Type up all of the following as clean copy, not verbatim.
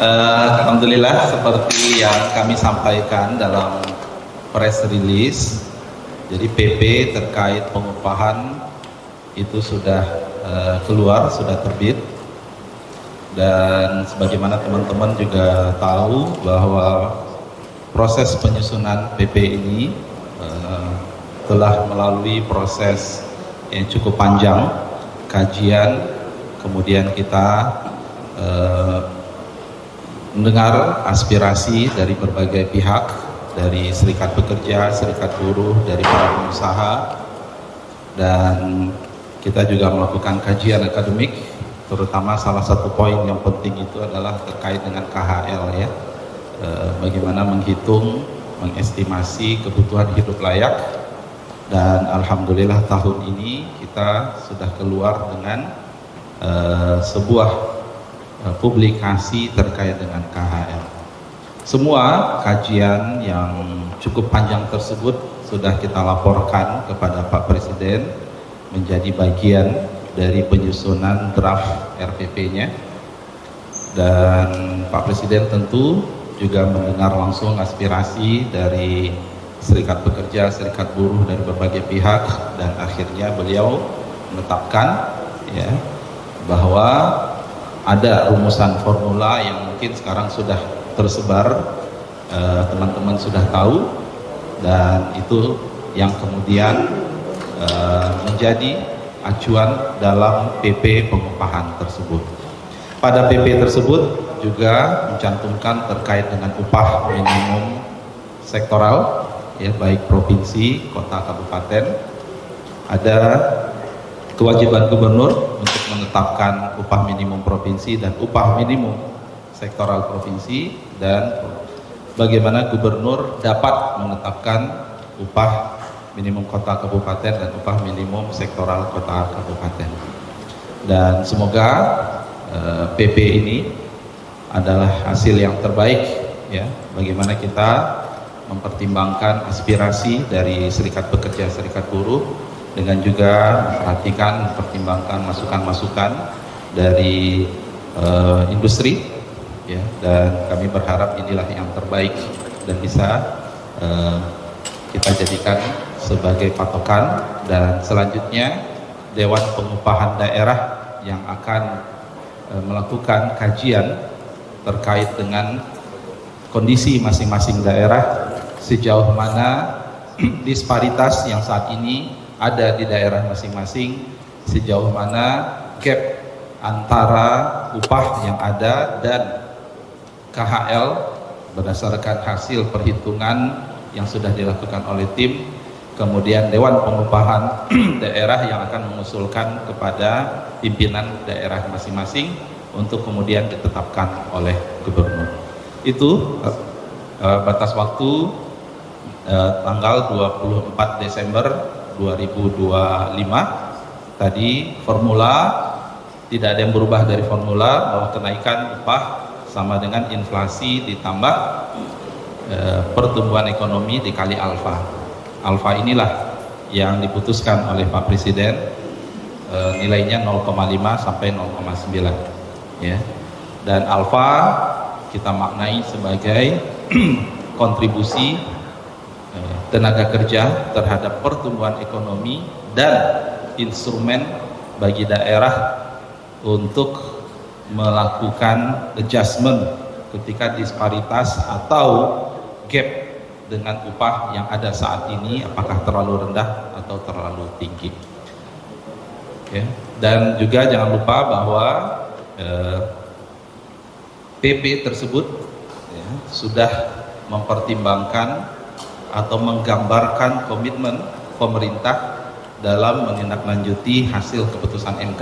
Alhamdulillah, seperti yang kami sampaikan dalam press release, jadi PP terkait pengupahan itu sudah keluar, sudah terbit, dan sebagaimana teman-teman juga tahu bahwa proses penyusunan PP ini telah melalui proses yang cukup panjang, kajian, kemudian kita mendengar aspirasi dari berbagai pihak, dari serikat pekerja, serikat buruh, dari para pengusaha, dan kita juga melakukan kajian akademik, terutama salah satu poin yang penting itu adalah terkait dengan KHL ya, bagaimana menghitung, mengestimasi kebutuhan hidup layak, dan alhamdulillah tahun ini kita sudah keluar dengan sebuah publikasi terkait dengan KHL. Semua kajian yang cukup panjang tersebut sudah kita laporkan kepada Pak Presiden menjadi bagian dari penyusunan draft RPP-nya, dan Pak Presiden tentu juga mendengar langsung aspirasi dari serikat pekerja, serikat buruh, dari berbagai pihak, dan akhirnya beliau menetapkan ya bahwa ada rumusan formula yang mungkin sekarang sudah tersebar, teman-teman sudah tahu, dan itu yang kemudian menjadi acuan dalam PP pengupahan tersebut. Pada PP tersebut juga mencantumkan terkait dengan upah minimum sektoral ya, baik provinsi, kota, kabupaten. Ada kewajiban gubernur untuk menetapkan upah minimum provinsi dan upah minimum sektoral provinsi, dan bagaimana gubernur dapat menetapkan upah minimum kota kabupaten dan upah minimum sektoral kota kabupaten. Dan semoga PP ini adalah hasil yang terbaik ya, bagaimana kita mempertimbangkan aspirasi dari serikat pekerja, serikat buruh, dengan juga memperhatikan, mempertimbangkan masukan-masukan dari industri ya, dan kami berharap inilah yang terbaik dan bisa kita jadikan sebagai patokan, dan selanjutnya Dewan Pengupahan Daerah yang akan melakukan kajian terkait dengan kondisi masing-masing daerah, sejauh mana disparitas yang saat ini ada di daerah masing-masing, sejauh mana gap antara upah yang ada dan KHL berdasarkan hasil perhitungan yang sudah dilakukan oleh tim, kemudian Dewan Pengupahan Daerah yang akan mengusulkan kepada pimpinan daerah masing-masing untuk kemudian ditetapkan oleh gubernur. Itu batas waktu tanggal 24 Desember 2025. Tadi formula tidak ada yang berubah dari formula, bahwa kenaikan upah sama dengan inflasi ditambah pertumbuhan ekonomi dikali alfa. Alfa inilah yang diputuskan oleh Pak Presiden, nilainya 0,5 sampai 0,9 ya. Dan alfa kita maknai sebagai kontribusi tenaga kerja terhadap pertumbuhan ekonomi dan instrumen bagi daerah untuk melakukan adjustment ketika disparitas atau gap dengan upah yang ada saat ini, apakah terlalu rendah atau terlalu tinggi ya. Dan juga jangan lupa bahwa PP tersebut ya, sudah mempertimbangkan atau menggambarkan komitmen pemerintah dalam menindaklanjuti hasil keputusan MK.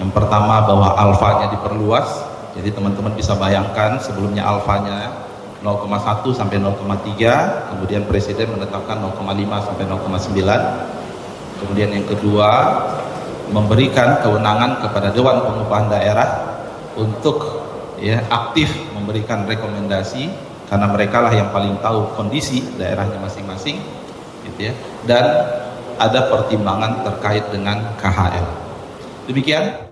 Yang pertama bahwa alfanya diperluas, jadi teman-teman bisa bayangkan sebelumnya alfanya 0,1 sampai 0,3, kemudian Presiden menetapkan 0,5 sampai 0,9. Kemudian yang kedua, memberikan kewenangan kepada Dewan Pengupahan Daerah untuk ya aktif memberikan rekomendasi, karena mereka lah yang paling tahu kondisi daerahnya masing-masing gitu ya, dan ada pertimbangan terkait dengan KHL. Demikian.